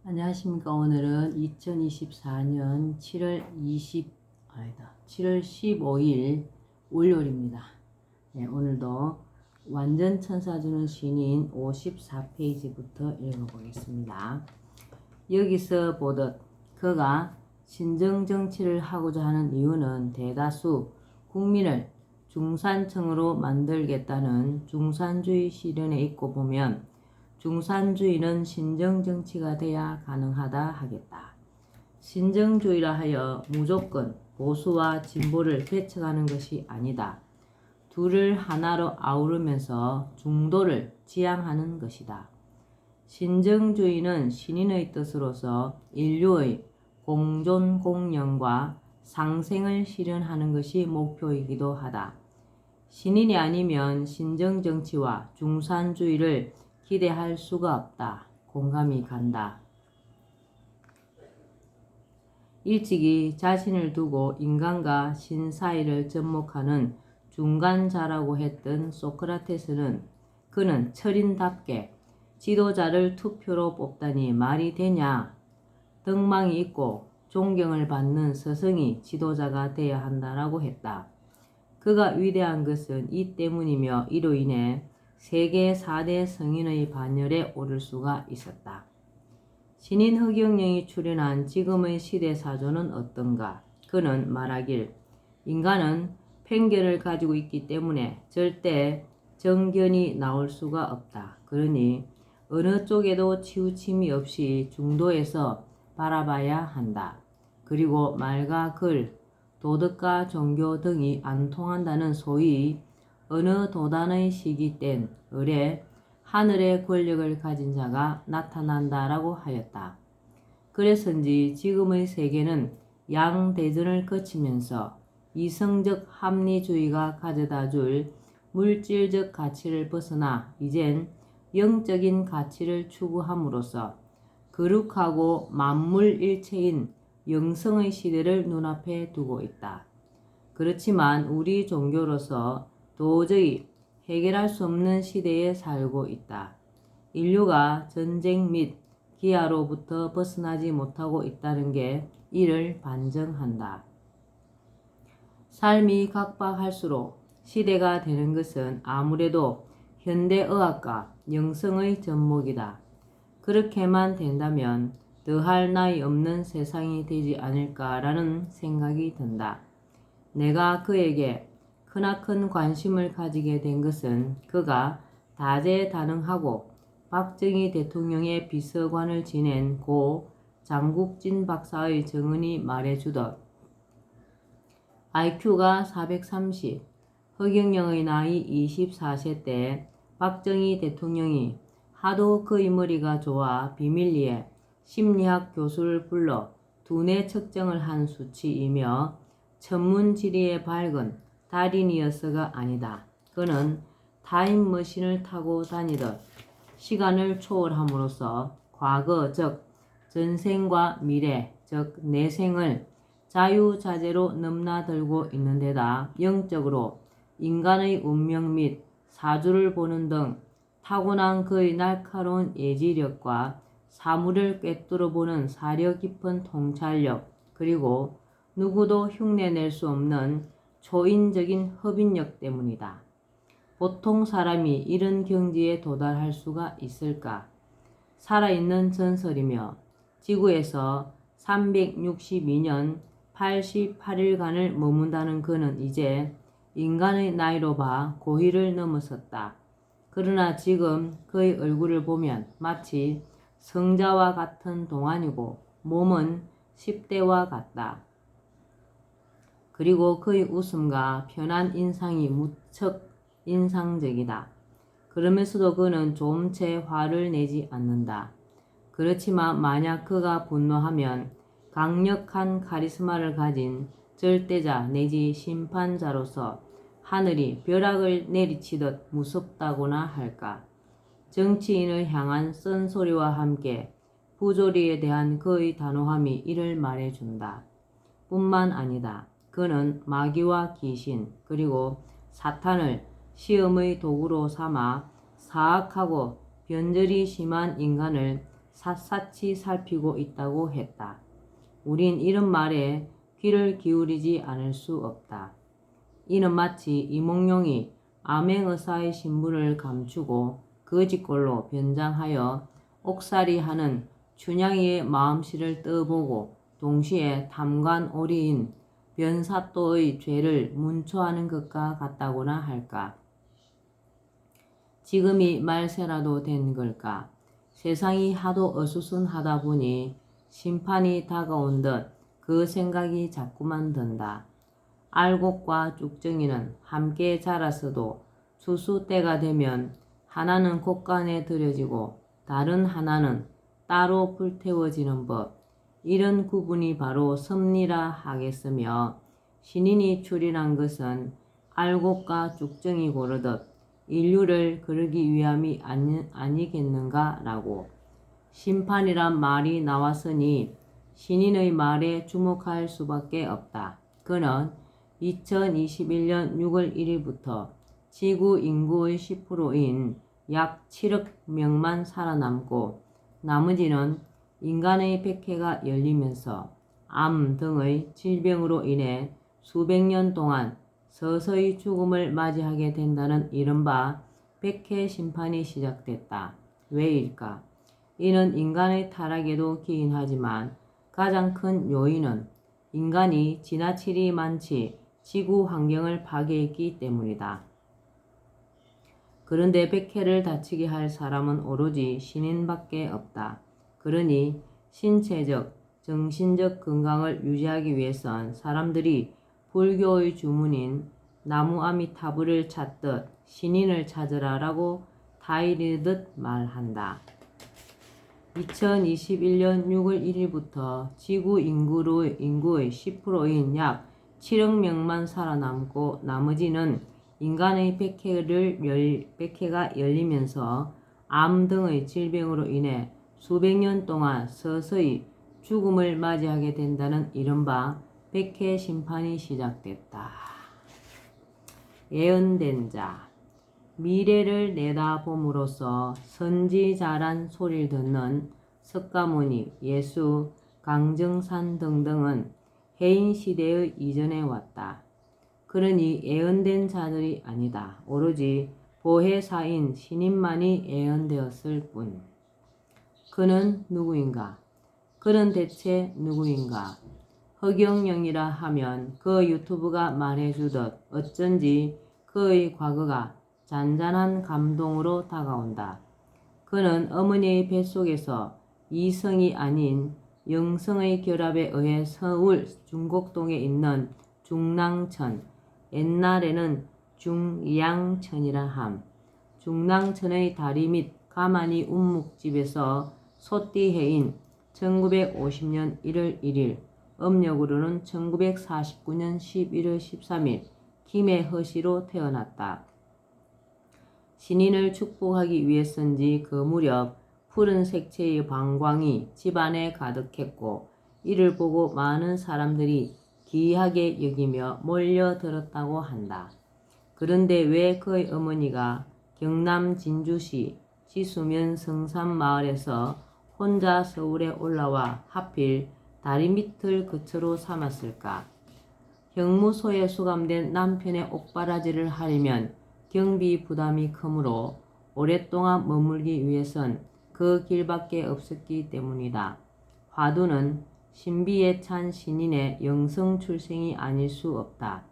안녕하십니까. 오늘은 2024년 7월 15일 월요일입니다. 네, 오늘도 완전 천사주는 신인 54페이지부터 읽어보겠습니다. 여기서 보듯 그가 신정정치를 하고자 하는 이유는 대다수 국민을 중산층으로 만들겠다는 중산주의 실현에 있고 보면 중산주의는 신정정치가 돼야 가능하다 하겠다. 신정주의라 하여 무조건 보수와 진보를 배척하는 것이 아니다. 둘을 하나로 아우르면서 중도를 지향하는 것이다. 신정주의는 신인의 뜻으로서 인류의 공존 공영과 상생을 실현하는 것이 목표이기도 하다. 신인이 아니면 신정정치와 중산주의를 기대할 수가 없다. 공감이 간다. 일찍이 자신을 두고 인간과 신 사이를 접목하는 중간자라고 했던 소크라테스는 그는 철인답게 지도자를 투표로 뽑다니 말이 되냐? 덕망이 있고 존경을 받는 스승이 지도자가 되어야 한다라고 했다. 그가 위대한 것은 이 때문이며 이로 인해 세계 4대 성인의 반열에 오를 수가 있었다. 신인 허경영이 출연한 지금의 시대사조는 어떤가? 그는 말하길 인간은 편견을 가지고 있기 때문에 절대 정견이 나올 수가 없다. 그러니 어느 쪽에도 치우침이 없이 중도에서 바라봐야 한다. 그리고 말과 글, 도덕과 종교 등이 안 통한다는 소위 어느 도단의 시기 땐 을에 하늘의 권력을 가진 자가 나타난다라고 하였다. 그래서인지 지금의 세계는 양대전을 거치면서 이성적 합리주의가 가져다 줄 물질적 가치를 벗어나 이젠 영적인 가치를 추구함으로써 거룩하고 만물일체인 영성의 시대를 눈앞에 두고 있다. 그렇지만 우리 종교로서 도저히 해결할 수 없는 시대에 살고 있다. 인류가 전쟁 및 기아로부터 벗어나지 못하고 있다는 게 이를 반증한다. 삶이 각박할수록 시대가 되는 것은 아무래도 현대의학과 영성의 접목이다. 그렇게만 된다면 더할 나위 없는 세상이 되지 않을까라는 생각이 든다. 내가 그에게 크나큰 관심을 가지게 된 것은 그가 다재다능하고 박정희 대통령의 비서관을 지낸 고 장국진 박사의 정언이 말해주듯 IQ가 430, 허경영의 나이 24세 때 박정희 대통령이 하도 그의 머리가 좋아 비밀리에 심리학 교수를 불러 두뇌 측정을 한 수치이며 천문지리에 밝은 달인이었어가 아니다. 그는 타임머신을 타고 다니듯 시간을 초월함으로써 과거 즉 전생과 미래 즉 내생을 자유자재로 넘나들고 있는 데다 영적으로 인간의 운명 및 사주를 보는 등 타고난 그의 날카로운 예지력과 사물을 꿰뚫어 보는 사려 깊은 통찰력 그리고 누구도 흉내낼 수 없는 초인적인 흡인력 때문이다. 보통 사람이 이런 경지에 도달할 수가 있을까? 살아있는 전설이며 지구에서 362년 88일간을 머문다는 그는 이제 인간의 나이로 봐 고희를 넘어섰다. 그러나 지금 그의 얼굴을 보면 마치 성자와 같은 동안이고 몸은 10대와 같다. 그리고 그의 웃음과 편한 인상이 무척 인상적이다. 그러면서도 그는 좀채 화를 내지 않는다. 그렇지만 만약 그가 분노하면 강력한 카리스마를 가진 절대자 내지 심판자로서 하늘이 벼락을 내리치듯 무섭다고나 할까. 정치인을 향한 쓴소리와 함께 부조리에 대한 그의 단호함이 이를 말해준다. 뿐만 아니다. 그는 마귀와 귀신 그리고 사탄을 시험의 도구로 삼아 사악하고 변절이 심한 인간을 샅샅이 살피고 있다고 했다. 우린 이런 말에 귀를 기울이지 않을 수 없다. 이는 마치 이몽룡이 암행의사의 신분을 감추고 거짓골로 변장하여 옥살이하는 춘향이의 마음씨를 떠보고 동시에 탐관오리인 변사또의 죄를 문초하는 것과 같다고나 할까. 지금이 말세라도 된 걸까. 세상이 하도 어수선하다 보니 심판이 다가온 듯 그 생각이 자꾸만 든다. 알곡과 쭉정이는 함께 자랐어도 추수 때가 되면 하나는 곳간에 들여지고 다른 하나는 따로 불태워지는 법. 이런 구분이 바로 섭리라 하겠으며 신인이 출현한 것은 알곡과 쭉정이 고르듯 인류를 그르기 위함이 아니겠는가라고. 심판이란 말이 나왔으니 신인의 말에 주목할 수밖에 없다. 그는 2021년 6월 1일부터 지구 인구의 10%인 약 7억 명만 살아남고 나머지는 인간의 백해가 열리면서 암 등의 질병으로 인해 수백 년 동안 서서히 죽음을 맞이하게 된다는 이른바 백해 심판이 시작됐다. 왜일까? 이는 인간의 타락에도 기인하지만 가장 큰 요인은 인간이 지나치리 많지 지구 환경을 파괴했기 때문이다. 그런데 백해를 다치게 할 사람은 오로지 신인밖에 없다. 그러니 신체적, 정신적 건강을 유지하기 위해선 사람들이 불교의 주문인 나무아미타불을 찾듯 신인을 찾으라라고 타이르듯 말한다. 2021년 6월 1일부터 지구 인구의 10%인 약 7억 명만 살아남고 나머지는 인간의 백해가 열리면서 암 등의 질병으로 인해 수백 년 동안 서서히 죽음을 맞이하게 된다는 이른바 백해 심판이 시작됐다. 예언된 자. 미래를 내다봄으로써 선지자란 소리를 듣는 석가모니, 예수, 강정산 등등은 해인 시대의 이전에 왔다. 그러니 예언된 자들이 아니다. 오로지 보혜사인 신인만이 예언되었을 뿐. 그는 누구인가? 그는 대체 누구인가? 허경영이라 하면 그 유튜브가 말해주듯 어쩐지 그의 과거가 잔잔한 감동으로 다가온다. 그는 어머니의 뱃속에서 이성이 아닌 영성의 결합에 의해 서울 중곡동에 있는 중랑천, 옛날에는 중양천이라 함, 중랑천의 다리 밑 가만히 운묵집에서 소띠해인 1950년 1월 1일, 음력으로는 1949년 11월 13일 김해 허시로 태어났다. 신인을 축복하기 위해서인지 그 무렵 푸른 색채의 방광이 집안에 가득했고 이를 보고 많은 사람들이 기이하게 여기며 몰려들었다고 한다. 그런데 왜 그의 어머니가 경남 진주시 지수면 성산마을에서 혼자 서울에 올라와 하필 다리 밑을 거처로 삼았을까? 형무소에 수감된 남편의 옥바라지를 하려면 경비 부담이 크므로 오랫동안 머물기 위해선 그 길밖에 없었기 때문이다. 화두는 신비에 찬 신인의 영성 출생이 아닐 수 없다.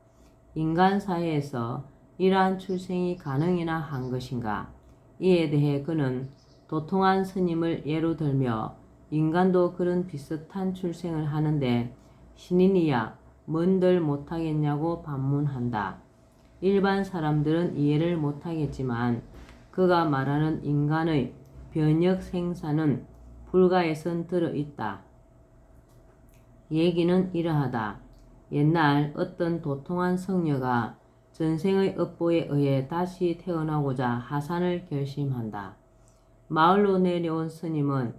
인간 사회에서 이러한 출생이 가능이나 한 것인가? 이에 대해 그는 도통한 스님을 예로 들며 인간도 그런 비슷한 출생을 하는데 신인이야 뭔들 못하겠냐고 반문한다. 일반 사람들은 이해를 못하겠지만 그가 말하는 인간의 변역 생사는 불가에선 들어있다. 얘기는 이러하다. 옛날 어떤 도통한 성녀가 전생의 업보에 의해 다시 태어나고자 하산을 결심한다. 마을로 내려온 스님은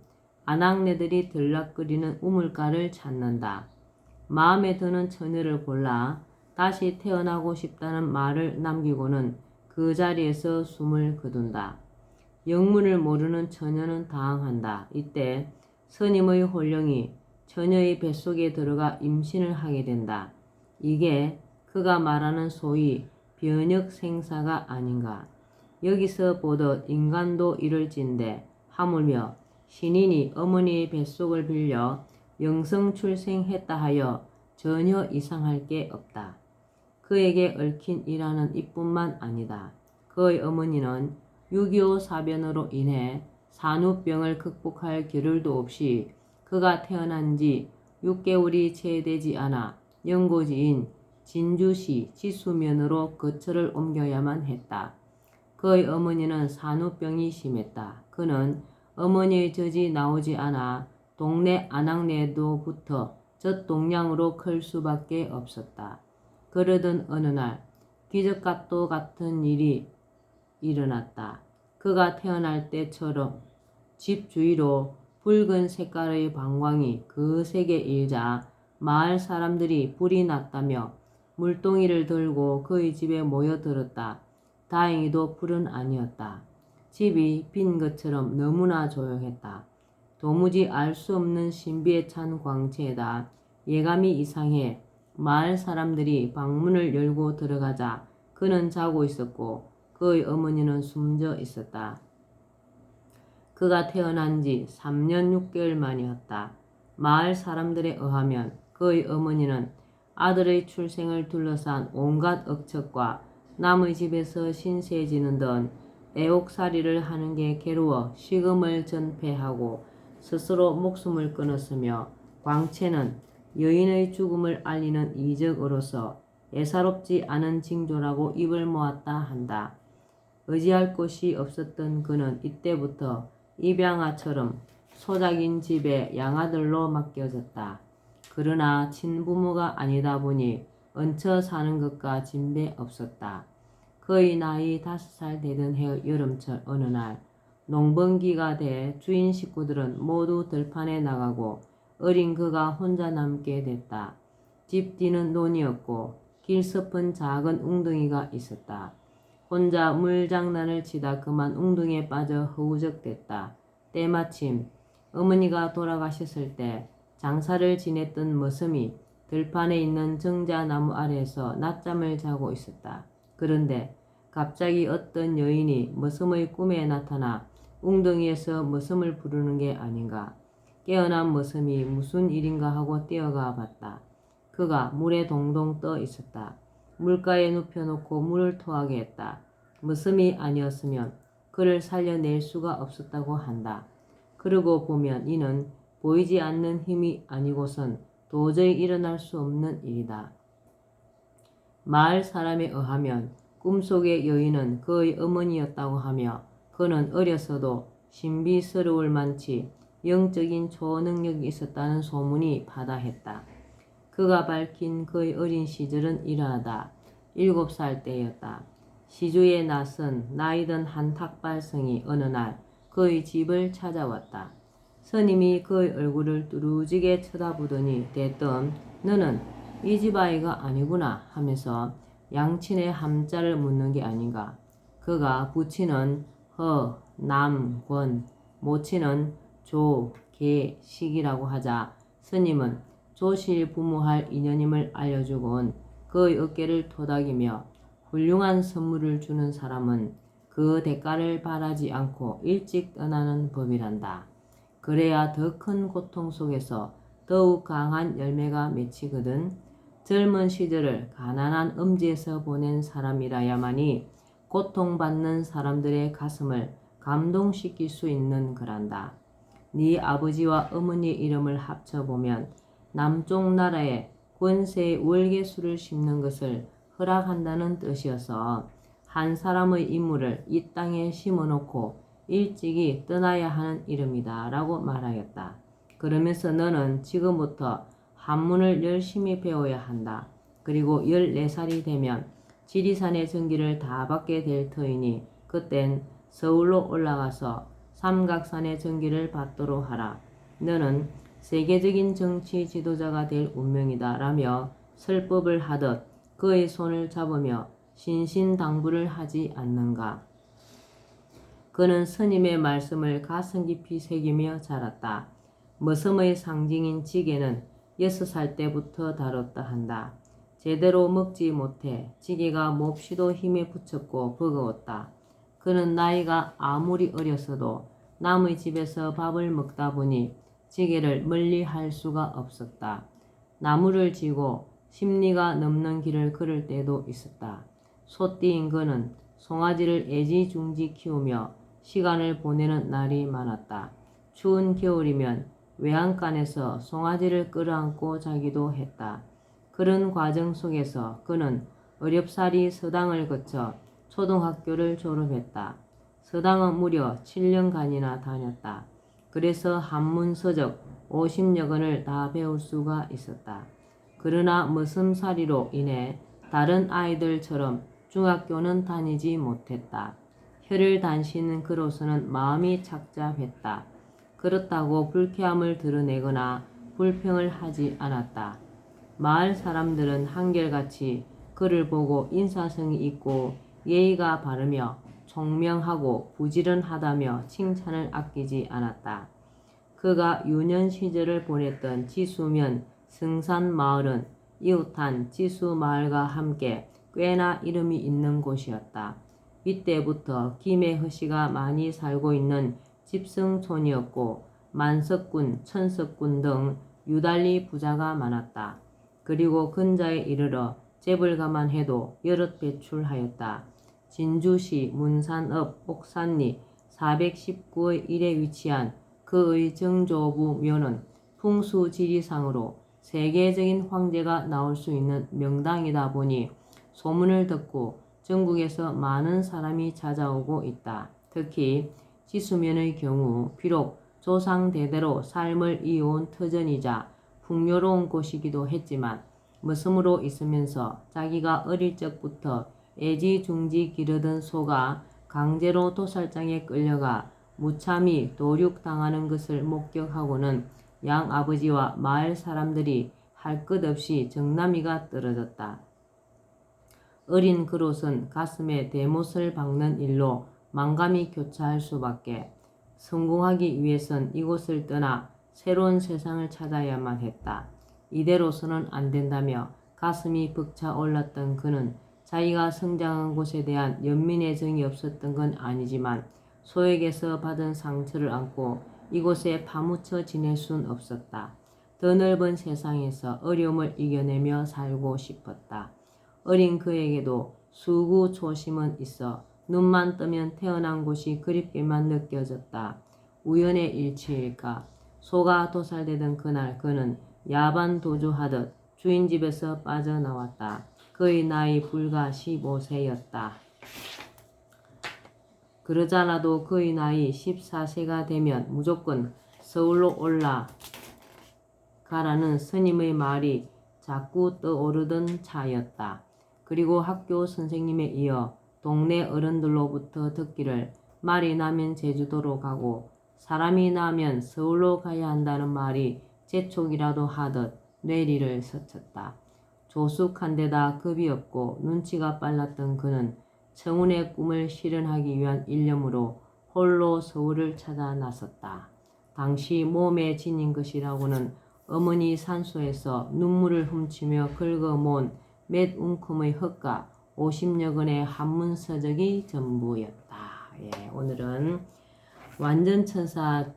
아낙네들이 들락거리는 우물가를 찾는다. 마음에 드는 처녀를 골라 다시 태어나고 싶다는 말을 남기고는 그 자리에서 숨을 거둔다. 영문을 모르는 처녀는 당황한다. 이때 스님의 혼령이 처녀의 뱃속에 들어가 임신을 하게 된다. 이게 그가 말하는 소위 변역 생사가 아닌가. 여기서 보듯 인간도 이럴진데 하물며 신인이 어머니의 뱃속을 빌려 영성 출생했다 하여 전혀 이상할 게 없다. 그에게 얽힌 이라는 이뿐만 아니다. 그의 어머니는 6.25 사변으로 인해 산후병을 극복할 겨를도 없이 그가 태어난 지 6개월이 채 되지 않아 연고지인 진주시 지수면으로 거처를 옮겨야만 했다. 그의 어머니는 산후병이 심했다. 그는 어머니의 젖이 나오지 않아 동네 아낙네도부터 젖동량으로 클 수밖에 없었다. 그러던 어느 날 기적과도 같은 일이 일어났다. 그가 태어날 때처럼 집 주위로 붉은 색깔의 방광이 거세게 일자 마을 사람들이 불이 났다며 물동이를 들고 그의 집에 모여들었다. 다행히도 불은 아니었다. 집이 빈 것처럼 너무나 조용했다. 도무지 알 수 없는 신비에 찬 광채에다 예감이 이상해 마을 사람들이 방문을 열고 들어가자 그는 자고 있었고 그의 어머니는 숨져 있었다. 그가 태어난 지 3년 6개월 만이었다. 마을 사람들에 의하면 그의 어머니는 아들의 출생을 둘러싼 온갖 억척과 남의 집에서 신세 지는 등 애옥살이를 하는 게 괴로워 식음을 전폐하고 스스로 목숨을 끊었으며 광채는 여인의 죽음을 알리는 이적으로서 예사롭지 않은 징조라고 입을 모았다 한다. 의지할 곳이 없었던 그는 이때부터 입양아처럼 소작인 집에 양아들로 맡겨졌다. 그러나 친부모가 아니다 보니 얹혀 사는 것과 진배 없었다. 그의 나이 5살 되던 해 여름철 어느 날 농번기가 돼 주인 식구들은 모두 들판에 나가고 어린 그가 혼자 남게 됐다. 집 뒤는 논이었고 길섭은 작은 웅덩이가 있었다. 혼자 물장난을 치다 그만 웅덩이에 빠져 허우적댔다. 때마침 어머니가 돌아가셨을 때 장사를 지냈던 머슴이 들판에 있는 정자나무 아래에서 낮잠을 자고 있었다. 그런데 갑자기 어떤 여인이 머슴의 꿈에 나타나 웅덩이에서 머슴을 부르는 게 아닌가. 깨어난 머슴이 무슨 일인가 하고 뛰어가 봤다. 그가 물에 동동 떠 있었다. 물가에 눕혀놓고 물을 토하게 했다. 머슴이 아니었으면 그를 살려낼 수가 없었다고 한다. 그러고 보면 이는 보이지 않는 힘이 아니고선 도저히 일어날 수 없는 일이다. 마을 사람에 의하면 꿈속의 여인은 그의 어머니였다고 하며 그는 어려서도 신비스러울 만치 영적인 초능력이 있었다는 소문이 바다했다. 그가 밝힌 그의 어린 시절은 이러하다. 7살 때였다. 시주에 나선 나이든 한 탁발성이 어느 날 그의 집을 찾아왔다. 스님이 그의 얼굴을 뚜루지게 쳐다보더니 대뜸 너는 이 집 아이가 아니구나 하면서 양친의 함자를 묻는 게 아닌가. 그가 부친은 허, 남, 권, 모친은 조, 계, 식이라고 하자 스님은 조실부모할 인연임을 알려주곤 그의 어깨를 토닥이며 훌륭한 선물을 주는 사람은 그 대가를 바라지 않고 일찍 떠나는 법이란다. 그래야 더 큰 고통 속에서 더욱 강한 열매가 맺히거든. 젊은 시절을 가난한 음지에서 보낸 사람이라야만이 고통받는 사람들의 가슴을 감동시킬 수 있는 거란다. 네 아버지와 어머니의 이름을 합쳐보면 남쪽 나라에 권세의 월계수를 심는 것을 허락한다는 뜻이어서 한 사람의 인물을 이 땅에 심어놓고 일찍이 떠나야 하는 이름이다 라고 말하였다. 그러면서 너는 지금부터 한문을 열심히 배워야 한다. 그리고 14살이 되면 지리산의 전기를 다 받게 될 터이니 그땐 서울로 올라가서 삼각산의 전기를 받도록 하라. 너는 세계적인 정치 지도자가 될 운명이다 라며 설법을 하듯 그의 손을 잡으며 신신당부를 하지 않는가. 그는 스님의 말씀을 가슴 깊이 새기며 자랐다. 머슴의 상징인 지게는 6살 때부터 다뤘다 한다. 제대로 먹지 못해 지게가 몹시도 힘에 부쳤고 버거웠다. 그는 나이가 아무리 어렸어도 남의 집에서 밥을 먹다 보니 지게를 멀리 할 수가 없었다. 나무를 지고 십리가 넘는 길을 걸을 때도 있었다. 소띠인 그는 송아지를 애지중지 키우며 시간을 보내는 날이 많았다. 추운 겨울이면 외양간에서 송아지를 끌어안고 자기도 했다. 그런 과정 속에서 그는 어렵사리 서당을 거쳐 초등학교를 졸업했다. 서당은 무려 7년간이나 다녔다. 그래서 한문, 서적, 50여 권을 다 배울 수가 있었다. 그러나 머슴살이로 인해 다른 아이들처럼 중학교는 다니지 못했다. 혀를 단시는 그로서는 마음이 착잡했다. 그렇다고 불쾌함을 드러내거나 불평을 하지 않았다. 마을 사람들은 한결같이 그를 보고 인사성이 있고 예의가 바르며 총명하고 부지런하다며 칭찬을 아끼지 않았다. 그가 유년 시절을 보냈던 지수면 승산 마을은 이웃한 지수 마을과 함께 꽤나 이름이 있는 곳이었다. 이때부터 김해허씨가 많이 살고 있는 집성촌이었고 만석군, 천석군 등 유달리 부자가 많았다. 그리고 근자에 이르러 재벌가만 해도 여럿 배출하였다. 진주시 문산읍 옥산리 419의 1에 위치한 그의 정조부 묘는 풍수지리상으로 세계적인 황제가 나올 수 있는 명당이다 보니 소문을 듣고 전국에서 많은 사람이 찾아오고 있다. 특히 지수면의 경우 비록 조상대대로 삶을 이어온 터전이자 풍요로운 곳이기도 했지만 머슴으로 있으면서 자기가 어릴 적부터 애지중지 기르던 소가 강제로 도살장에 끌려가 무참히 도륙당하는 것을 목격하고는 양아버지와 마을 사람들이 할 것 없이 정나미가 떨어졌다. 어린 그롯은 가슴에 대못을 박는 일로 만감이 교차할 수밖에. 성공하기 위해선 이곳을 떠나 새로운 세상을 찾아야만 했다. 이대로서는 안 된다며 가슴이 벅차올랐던 그는 자기가 성장한 곳에 대한 연민의 정이 없었던 건 아니지만 소에게서 받은 상처를 안고 이곳에 파묻혀 지낼 순 없었다. 더 넓은 세상에서 어려움을 이겨내며 살고 싶었다. 어린 그에게도 수구초심은 있어 눈만 뜨면 태어난 곳이 그립게만 느껴졌다. 우연의 일치일까? 소가 도살되던 그날 그는 야반 도주하듯 주인 집에서 빠져나왔다. 그의 나이 불과 15세였다. 그러자라도 그의 나이 14세가 되면 무조건 서울로 올라가라는 스님의 말이 자꾸 떠오르던 차였다. 그리고 학교 선생님에 이어 동네 어른들로부터 듣기를 말이 나면 제주도로 가고 사람이 나면 서울로 가야 한다는 말이 재촉이라도 하듯 뇌리를 스쳤다. 조숙한 데다 겁이 없고 눈치가 빨랐던 그는 청운의 꿈을 실현하기 위한 일념으로 홀로 서울을 찾아 나섰다. 당시 몸에 지닌 것이라고는 어머니 산소에서 눈물을 훔치며 긁어모은 몇 움큼의 흙과 50여 권의 한문 서적이 전부였다. 예, 오늘은 완전천사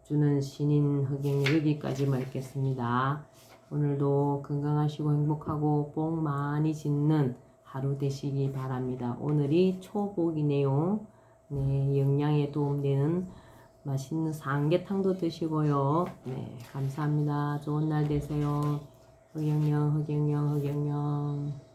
주는 신인 흑행 여기까지만 읽겠습니다. 오늘도 건강하시고 행복하고 복 많이 짓는 하루 되시기 바랍니다. 오늘이 초복이네요. 네, 영양에 도움되는 맛있는 삼계탕도 드시고요. 네, 감사합니다. 좋은 날 되세요. 흑영영, 흑영영, 흑영영.